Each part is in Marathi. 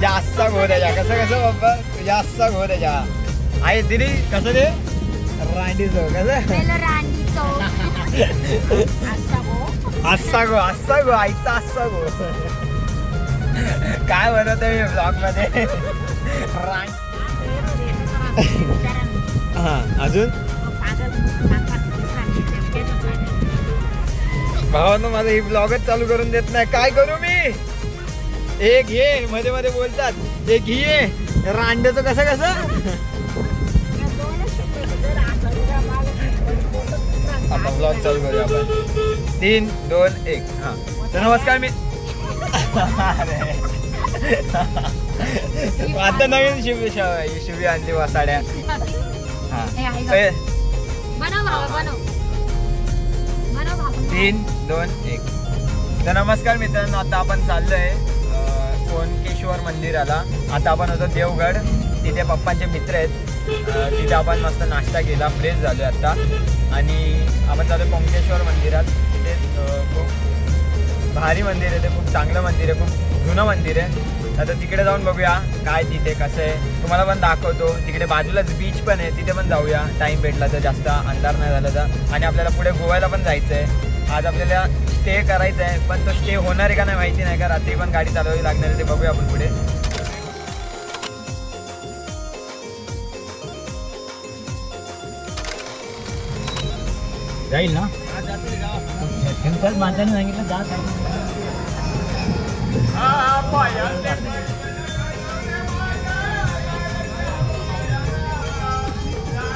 जास्त गो त्याच्या कसं कसं बाबा जास्त गो त्याच्या आहे दिली कसं ते रांडी चो कसं असा गो आईचा असा गो काय बनवत मी ब्लॉग मध्ये हा अजून भावानं माझं ही ब्लॉगच चालू करून देत नाही काय करू मी एक घे मध्ये मध्ये बोलतात एक घे रांड्याचं कसं कसं आता ब्लॉग चालू करूया आपण 3, 2, 1 हा तर नमस्कार मी आता नवीन शिवी आणली वासाड्या हा 3, 2, 1 तर नमस्कार मित्रांनो आता आपण चाललोय कोणकेश्वर मंदिराला आता आपण होतो देवगड तिथे पप्पांचे मित्र आहेत तिथे आपण मस्त नाश्ता केला फ्रेश झालोय आता आणि आपण चालू कोणकेश्वर मंदिरात तिथे खूप भारी मंदिर आहे ते खूप चांगलं मंदिर आहे खूप जुनं मंदिर आहे आता तिकडे जाऊन बघूया काय तिथे कसं आहे तुम्हाला पण दाखवतो तिकडे बाजूलाच बीच पण आहे तिथे पण जाऊया टाईम भेटला तर जास्त अंधार नाही झाला तर आणि आपल्याला पुढे गोव्याला पण जायचं आहे आज आपल्याला स्टे करायचं आहे पण तो स्टे होणार आहे का नाही माहिती नाही का रात्री पण गाडी चालवावी लागणार आहे ते बघूया आपण पुढे जाईल ना माणसाने सांगितलं जा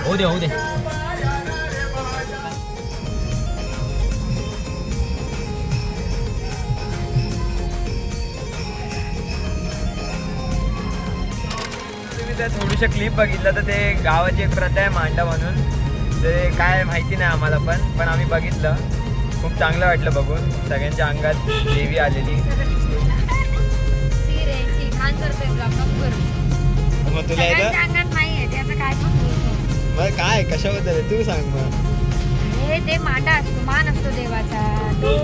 होऊ दे थोडीशा क्लिप बघितलं तर ते गावाची एक प्रथा आहे मांडा म्हणून ते काय माहिती नाही आम्हाला पण आम्ही बघितलं खूप चांगलं वाटलं बघून सगळ्यांच्या अंगात देवी आलेली मग तुला येतं काय कशाबद्दल तू सांग मग ते मांडा असतो मान असतो देवाचा तो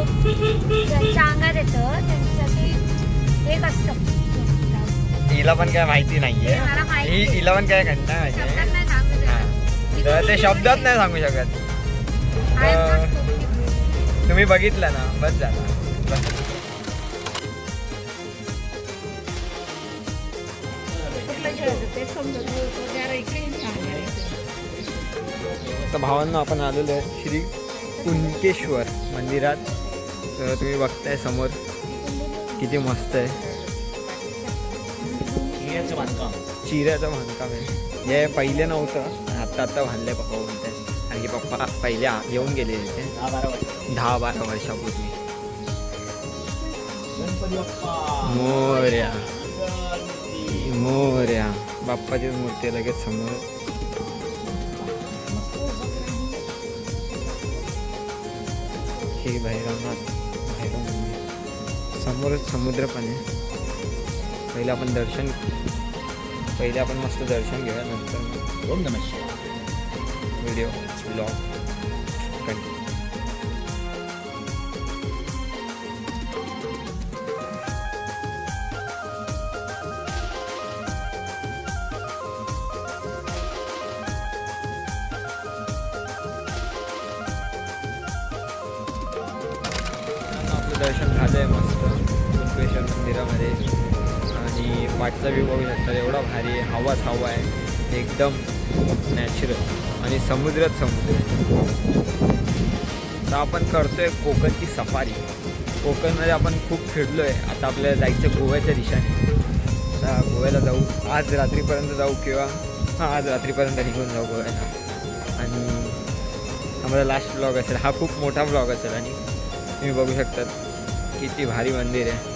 त्यांच्या अंगात येतं त्यांच्यासाठी एक असतं हिला पण काय माहिती नाहीये हिला पण काय घटना माहिती तर ते शब्दात नाही सांगू शकत तुम्ही बघितलं ना बस झालं तर भावांना आपण आलेलो आहे श्री कुणकेश्वर मंदिरात तर तुम्ही बघताय समोर किती मस्त आहे चिऱ्याचं बांधकाम आहे हे पहिले नव्हतं आता बांधलंय पप्पा बोलतात कारण की पप्पा पहिले येऊन गेले तिथे 10-12 वर्षापूर्वी मोर्या बाप्पाची मूर्ती लगेच समोर हे भैरवनाथ समोरच समुद्र पण आहे पहिले आपण मस्त दर्शन घेऊया नंतर ओम नमः शिवाय व्हिडिओ ब्लॉग कंटिन्यू आपलं दर्शन झालंय मस्त कुणकेश्वर मंदिरामध्ये आणि पाठचा व्ह्यू बघू शकता एवढा भारी आहे हवा आहे एकदम नॅचरल आणि समुद्रच समुद्र तर आपण करतोय कोकणची सफारी कोकणमध्ये आपण खूप फिरलो आहे आता आपल्याला जायचं गोव्याच्या दिशेने आता गोव्याला जाऊ आज रात्रीपर्यंत जाऊ किंवा आज रात्रीपर्यंत निघून जाऊ गोव्याला आणि आम्हाला लास्ट ब्लॉग असेल हा खूप मोठा ब्लॉग असेल आणि तुम्ही बघू शकतात किती भारी मंदिर आहे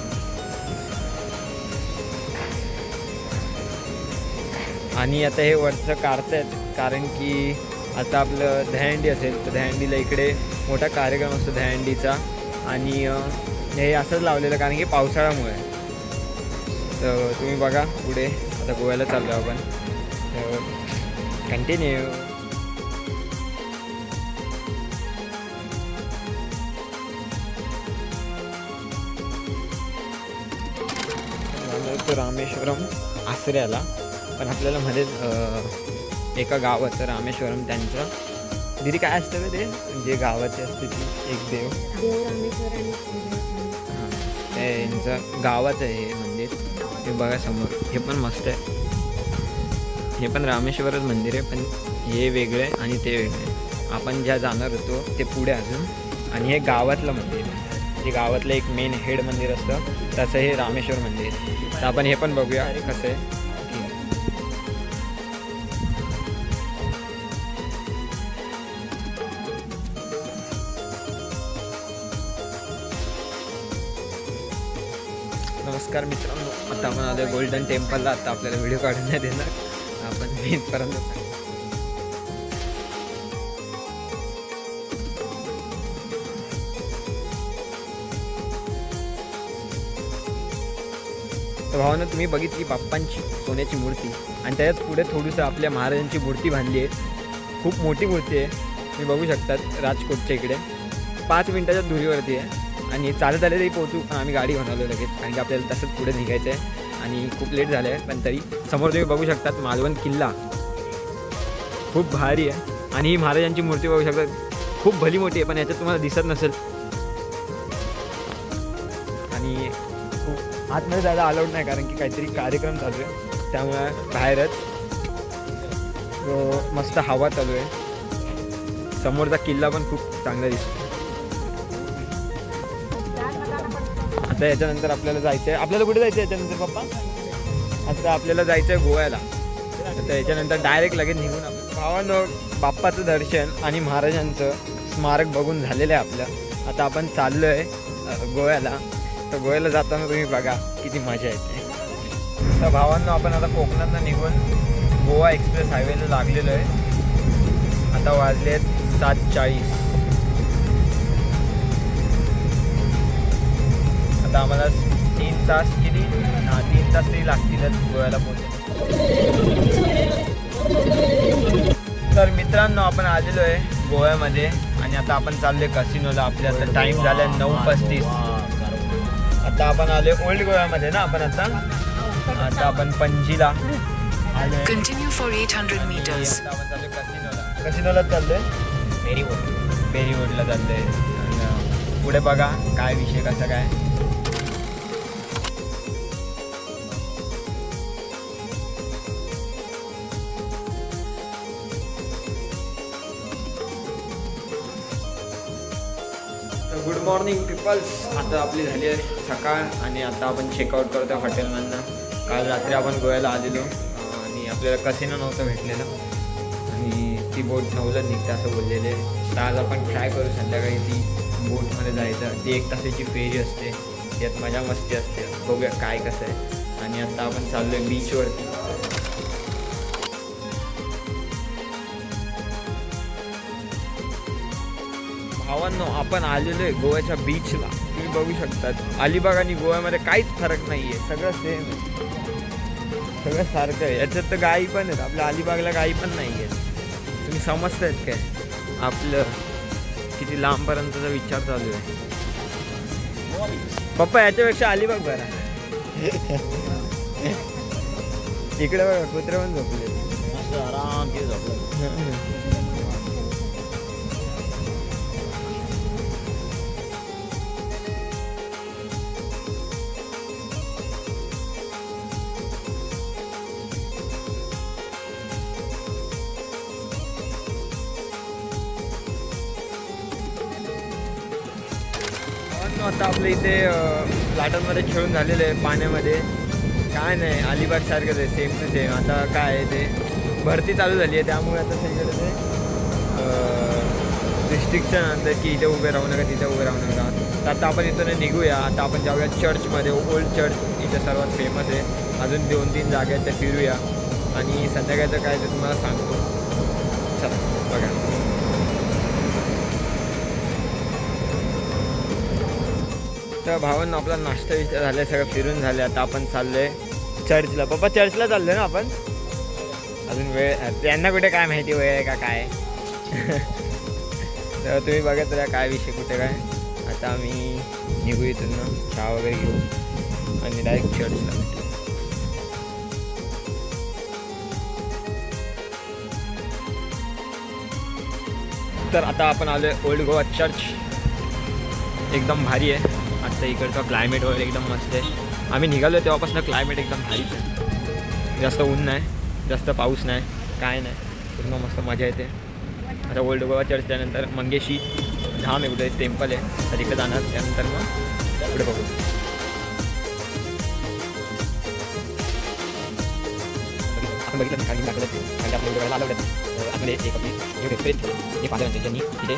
आणि आता हे वरचं काढतायत कारण की आता आपलं दहीहंडी असेल तर दहीहंडीला इकडे मोठा कार्यक्रम असतो दहीहंडीचा आणि हे असंच लावलेलं कारण की पावसाळ्यामुळे तर तुम्ही बघा पुढे आता गोव्याला चाललो आपण तर कंटिन्यू तो रामेश्वरम आसऱ्याला, पण आपल्याला मध्ये एका गावाचं रामेश्वरम त्यांचं दिदी काय असतं का ते जे गावाचे असते ती एक देव हां त्यांचं गावाचं आहे हे मंदिर. हे बघा समोर हे पण मस्त आहे. हे पण रामेश्वरच मंदिर आहे, पण हे वेगळे आणि ते वेगळे. आपण ज्या जाणार होतो ते पुढे अजून, आणि हे गावातलं मंदिर जे गावातलं एक मेन हेड मंदिर असतं तसं हे रामेश्वर मंदिर. तर आपण हे पण बघूया कसं आहे. नमस्कार मित्रांनो, आता आपण आलो गोल्डन टेम्पलला. आता आपल्याला व्हिडिओ काढून नाही देणार, आपण इथपर्यंत तर भावानं तुम्ही बघितली बाप्पांची सोन्याची मूर्ती, आणि त्याच्याच पुढे थोडंसं आपल्या महाराजांची मूर्ती बांधली आहे. खूप मोठी मूर्ती आहे, तुम्ही बघू शकतात राजकोटच्या इकडे. 5 मिनिटाच्या दुरीवरती आहे, आणि चालत आले तरी पोहोचू, पण आम्ही गाडी बनवलो लगेच, कारण की आपल्याला तसंच पुढे निघायचं आहे आणि खूप लेट झालं आहे. पण तरी समोर तुम्ही बघू शकतात मालवण किल्ला खूप भारी आहे, आणि ही महाराजांची मूर्ती बघू शकतात खूप भली मोठी आहे, पण याच्यात तुम्हाला दिसत नसेल. आणि खूप आतमध्ये जायला अलाउड नाही, कारण की काहीतरी कार्यक्रम चालू आहे, त्यामुळे बाहेरच मस्त हवा चालू आहे. समोरचा किल्ला पण खूप चांगला दिसतो. आता याच्यानंतर आपल्याला जायचं आहे. आपल्याला कुठे जायचं आहे याच्यानंतर पप्पा? आता आपल्याला जायचं आहे गोव्याला. आता याच्यानंतर डायरेक्ट लगेच निघून आपण भावानं बाप्पाचं दर्शन आणि महाराजांचं स्मारक बघून झालेलं आहे आपलं. आता आपण चाललो आहे गोव्याला. तर गोव्याला जाताना तुम्ही बघा किती मजा येते. तर भावांनो आपण आता कोकणातनं निघून गोवा एक्सप्रेस हायवेला लागलेलो आहे. आता वाजले आहेत 7:40. आता आम्हाला 3 तास किती 3 तास तरी लागतीलच गोव्याला पोहोचायला. तर मित्रांनो आपण आलेलो आहे गोव्यामध्ये, आणि आता आपण चाललोय कसिनोला. आपल्या आता टाईम झाला आहे 9:35. आता आपण आलोय ओल्ड गोव्यामध्ये ना. आपण आता आपण पणजीला आलोय. Continue for 800 meters. आता आपण चाललोय कसिनोला चाललोय. पेरीवूडला चाललोय. आणि पुढे बघा काय विषय कसा काय. Good morning peoples. आता आपली झाली आहे सकाळ, आणि आता आपण चेकआउट करतो हॉटेलमधनं. काल रात्री आपण गोव्याला आलेलो, आणि आपल्याला कसिनो नव्हतं भेटलेलं, आणि ती बोट 9ला निघते असं बोललेले. तर आज आपण ट्राय करू संध्याकाळी ती बोटमध्ये जायचं. ती 1 तासाची फेरी असते, त्यात मजा मस्ती असते. बघूया काय कसं आहे. आणि आता आपण चाललो आहे बीचवरती. भावांनो आपण आलेलो आहे गोव्याच्या बीचला. तुम्ही बघू शकतात अलिबाग आणि गोव्यामध्ये काहीच फरक नाही आहे, सगळं सेम आहे, सगळं सारखं आहे. याच्यात तर गायी पण आहेत, आपल्या अलिबागला गायी पण नाही आहेत. तुम्ही समजतायत काय आपलं किती लांबपर्यंतचा विचार चालू आहे. पप्पा याच्यापेक्षा अलिबाग बरा. इकडे बघा कुत्रे पण झोपले, आराम केलं झोपलं. आता आपल्या इथे लाटांमध्ये खेळून झालेलं आहे पाण्यामध्ये. काय नाही अलिबागसारखंच आहे, सेम टू सेम. आता काय आहे ते भरती चालू झाली आहे, त्यामुळे आता सगळीकडे ते रिस्ट्रिक्शन आणतं की इथे उभे राहू नका, तिथे उभे राहू नका. तर आता आपण इथून निघूया. आता आपण जाऊया चर्चमध्ये. ओल्ड चर्च इथे सर्वात फेमस आहे. अजून 2-3 जागा आहेत त्या फिरूया, आणि संध्याकाळचं काय ते तुम्हाला सांगतो. चला बघा. तर भावांना आपला नाश्ता विचार झाला आहे, सगळं फिरून झालं. आता आपण चाललो आहे चर्चला. पप्पा चर्चला चाललो आहे ना आपण. अजून वेळ त्यांना कुठे काय माहिती वेळ आहे का काय. तर तुम्ही बघत राहा काय विषय कुठे काय. आता आम्ही निघू इथून, चहा वगैरे घेऊ आणि डायरेक्ट चर्चला भेटू. तर आता आपण आलो आहे ओल्ड गोवा चर्च. एकदम भारी आहे. आता इकडचं क्लायमेट वगैरे एकदम मस्त आहे. आम्ही निघालो तेव्हापासून क्लायमेट एकदम भारीच आहे. जास्त ऊन नाही, जास्त पाऊस नाही, काय नाही, पूर्ण मस्त मजा येते. आता ओल्ड गोवा चर्च त्यानंतर मंगेशी धाम आहे कुठे टेम्पल आहे, तर तिकडे जाणार. त्यानंतर मग पुढे बघू. आपण बघितलं खाली दाखवलं ते कारण आपल्या वेळेला आलं होतं. आपले एक आपली जे फ्रेंड हे फादर होते ज्यांनी तिथे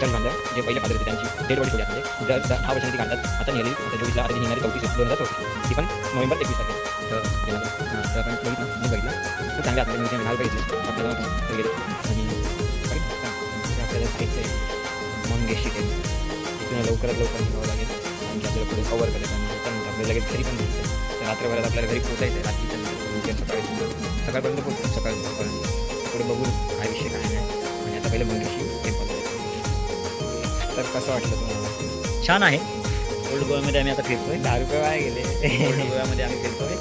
चर्च बांधलं. जे पहिले फादर होते त्यांची डेड बॉडी ठेवली आतमध्ये. दर 10 वर्षांनी ती काढतात. आता नेली आता 24ला आता निघणारी 34/2034 ती पण नोव्हेंबर 21 तारखेला. तर आपण बघितलं मी बघितलं खूप चांगल्या आपल्याला म्युझियम घाल बघितली आपल्याला गेले. आणि आपल्याला साईडचं आहे मंगेशी टेम्पल. इथून लवकरात लवकर निघावं लागेल आणि आपल्याला पुढे कवर करायचं. आणि त्यानंतर आपल्याला लगेच घरी पण जायचं. तर रात्रभरात आपल्याला घरी पोचायचं आहे. रात्रीच्या सकाळी सकाळपर्यंत पोहोचतो. सकाळपर्यंत पुढे बघू काय विषय काय नाही. आणि आता पहिले मंगेशी टेम्पल जायचं. तर कसं वाटलं तुम्हाला? छान आहे. ओल्ड गोव्यामध्ये आम्ही आता फिरतोय. 10 रुपये वाया गेले. ओल्ड गोव्यामध्ये आम्ही फिरतोय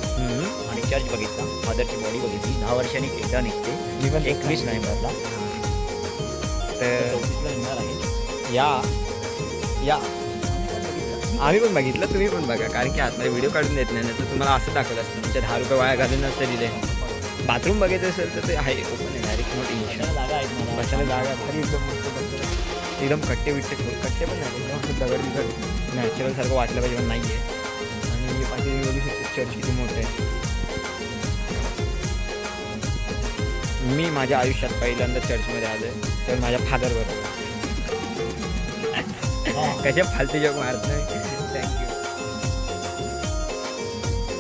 आणि चर्च बघितला. फादरची बॉडी बघितली. 10 वर्षांनी एकदा निघते. मी पण 21 नोव्हेंबरला तर 34ला निघणार आहे. या आम्ही पण बघितलं, तुम्ही पण बघा. कारण की आतमध्ये व्हिडिओ काढून देत नाही तर तुम्हाला असं दाखवलं असतं. तुमच्या 10 रुपये वाया घालून नसते दिले. बाथरूम बघायचं असेल तर ते आहे ओपन आहे डायरेक्ट. मोठी बसायला जागा आहेत मला. बसायला जागा भारी एकदम मस्त बसलं. एकदम कट्टे बिट्टे कट्टे पण नाही एकदम दगड बिगड नॅचरल सारखं वाटलं पाहिजे पण नाही आहे. आणि पाठी बघू शकतो चर्च किती मोठं आहे. मी माझ्या आयुष्यात पहिल्यांदा चर्चमध्ये आलो आहे तर माझ्या फादरबरोबर. कशा फालतू जोक मारत नाही. थँक्यू.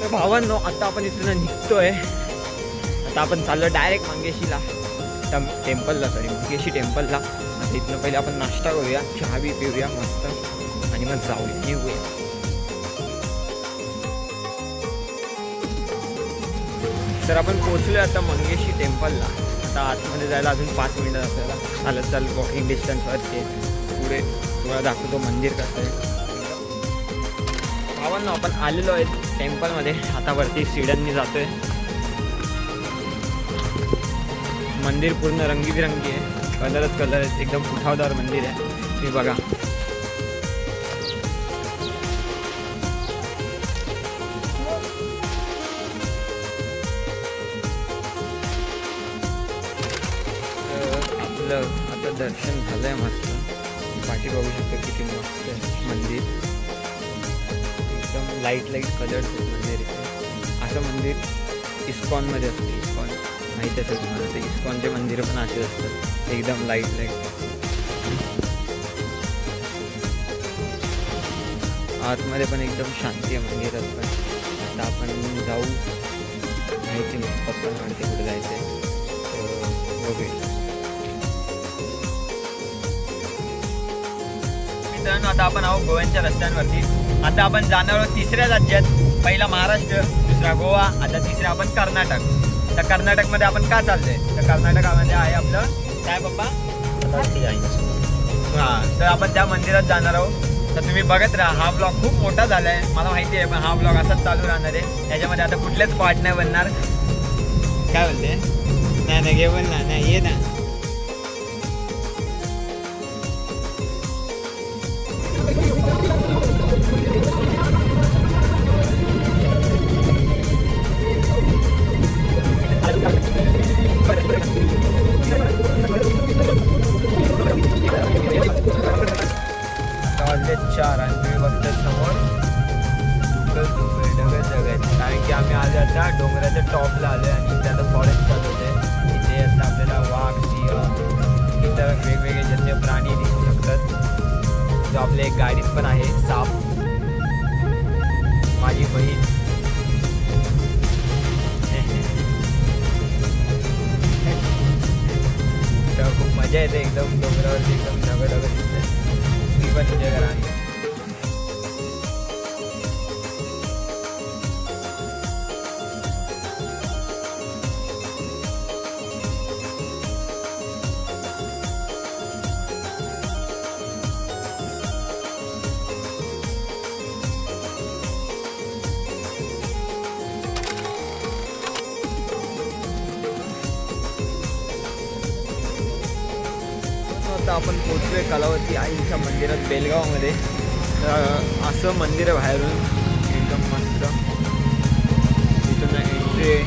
तर भावांनो आता आपण इथून निघतोय. आता आपण चाललो डायरेक्ट मंगेशीला टेम्पलला मंगेशी टेम्पलला. आता इथनं पहिले आपण नाश्ता करूया, चहा बी पिऊया मस्त आणि मग जाऊया येऊया. तर आपण पोचलो आता मंगेशी टेम्पलला. आता आतमध्ये जायला अजून 5 मिनिटं आपल्याला चालत वॉकिंग डिस्टन्सवरती. पुढे तुम्हाला दाखवतो मंदिर कसं आहे. भावांनो आपण आलेलो आहे टेम्पलमध्ये. आता वरती सीड्यांनी जातोय. मंदिर पूर्ण रंगीबिरंगी आहे. कलरच कलर आहे. एकदम उठावदार मंदिर आहे. तुम्ही बघा. आपलं आता दर्शन झालंय मस्त. पाठी बघू शकतो किती मस्त आहे मंदिर. एकदम लाईट कलर्स आहेत मंदिर. असं मंदिर इस्कॉनमध्ये असतं. इस्कॉन माहीत असेल तुम्हाला. ते इस्कॉनचे मंदिरं पण असे असतात एकदम लाईट. आतमध्ये पण एकदम शांती आहे मंदिरात पण. आता आपण जाऊ. माहिती नाही पप्पा म्हणते कुठे जायचं आहे तर बघूया. मित्रांनो आता आपण आहोत गोव्यांच्या रस्त्यांवरती. आता आपण जाणार आहोत 3ऱ्या राज्यात. पहिला महाराष्ट्र, दुसरा गोवा, आता 3रा आपण कर्नाटक. तर कर्नाटकमध्ये आपण का चाललोय तर कर्नाटकामध्ये आहे आपलं काय पप्पा हां. तर आपण त्या मंदिरात जाणार आहोत. तर तुम्ही बघत राहा. हा ब्लॉग खूप मोठा झाला आहे मला माहिती आहे पण हा ब्लॉग असाच चालू राहणार आहे. याच्यामध्ये आता कुठलेच पार्ट नाही बनणार. काय बोलते नाही घे बोल ना. नाही ये ना. वाजले 4 आणि तुम्ही बघता समोर ढगच. कारण की आम्ही आज आता डोंगराच्या टॉपला आलो आहे आणि इथे आता फॉरेस्ट चालू होते. इथे आता आपल्याला वाघ, सिंह, इतर वेगवेगळे जन्य प्राणी दिसू शकतात. जो आपल्या एक गाडीत पण आहे साप. माझी बहीण तर खूप मजा येते एकदम डोंगरावरती. एकदम ढगं दिसते. मी पण एन्जॉय करा. आपण पोचलोय कलावती आईच्या मंदिरात बेलगावमध्ये. तर असं मंदिर आहे बाहेरून एकदम मस्त. तिथून एंट्री आहे.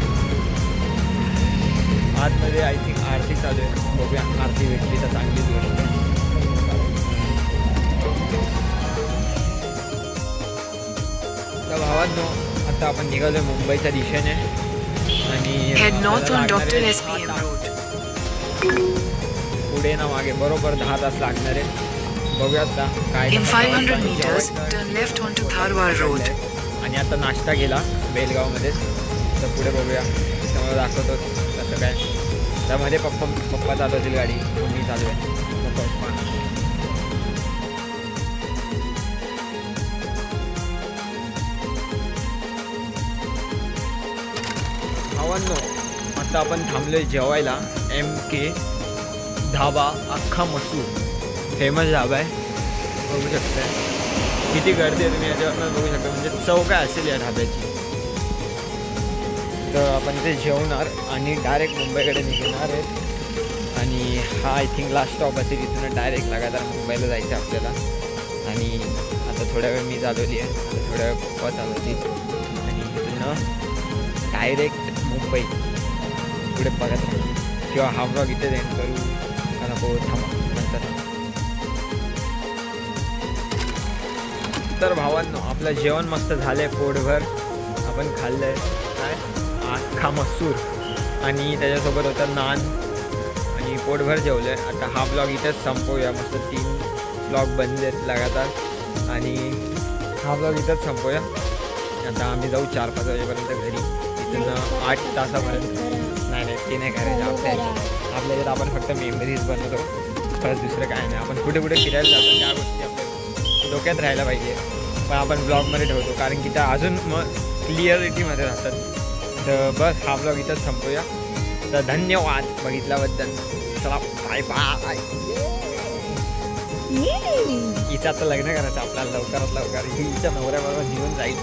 आतमध्ये आय थिंक आरती चालू आहे. बघूया आरती भेटली तर चांगलीच गोष्ट आहे. तर भावांनो आता आपण निघालोय मुंबईच्या दिशेने आणि Head north on आपल्याला Dr. लागणार आहे SPM 6 तास. Road. पुढे ना मागे बरोबर 10 तास लागणार आहे. बघूयात आता काय In कसं 500 प्रवास meters, जेवायचं. turn left onto Tharwar Road. आणि आता नाश्ता केला बेलगावमध्येच. तर पुढे बघूया त्यामुळे दाखवतो कसं काय. त्यामध्ये पप्पा चालवतील गाडी, मी चालू आहे. पप्पा भावांनो आता आपण थांबलोय जेवायला. MK धाबा अख्खा मसूर फेमस धाबा आहे. बघू शकताय किती गर्दी आहे, तुम्ही याच्यावरनं बघू शकता. म्हणजे चव काय असेल या ढाब्याची. तर आपण ते जेवणार आणि डायरेक्ट मुंबईकडे निघणार आहेत. आणि हा आय थिंक लास्ट स्टॉप असेल. इथून डायरेक्ट लगातार मुंबईला जायचं आपल्याला. आणि आता थोड्या वेळ मी चालवली आहे, आता थोड्या वेळ पप्पा चालवतील आणि इथून डायरेक्ट मुंबई पुढे बघत राहू किंवा हा ब्लॉग इथे एंड करू का नको थांबा नंतर. तर भावांनो आपलं जेवण मस्त झालं आहे, पोटभर आपण खाल्लं आहे. काय अख्खा मसूर आणि त्याच्यासोबत होतं नान आणि पोटभर जेवलं आहे. आता हा ब्लॉग इथेच संपवूया. मस्त 3 ब्लॉग बनले आहेत लगातार आणि हा ब्लॉग इथंच संपवूया. आता आम्ही जाऊ 4-5 वाजेपर्यंत घरी. इथून 8 तासापर्यंत नाही ते नाही करायचं. आपल्याच्यात आपण फक्त मेमरीज बनवतो, परत दुसरं काय नाही. आपण कुठे कुठे फिरायला जातो त्या गोष्टी आपल्या डोक्यात राहायला पाहिजे, पण आपण ब्लॉगमध्ये ठेवतो कारण की त्या अजून मग क्लिअरिटीमध्ये राहतात. तर बस हा ब्लॉग इथंच संपवूया. तर धन्यवाद बघितल्याबद्दल. चला बाय बाय. हिचं आता लग्न करायचं आपल्याला लवकरात लवकर. हिच्या नवऱ्याबरोबर निघून जाईल.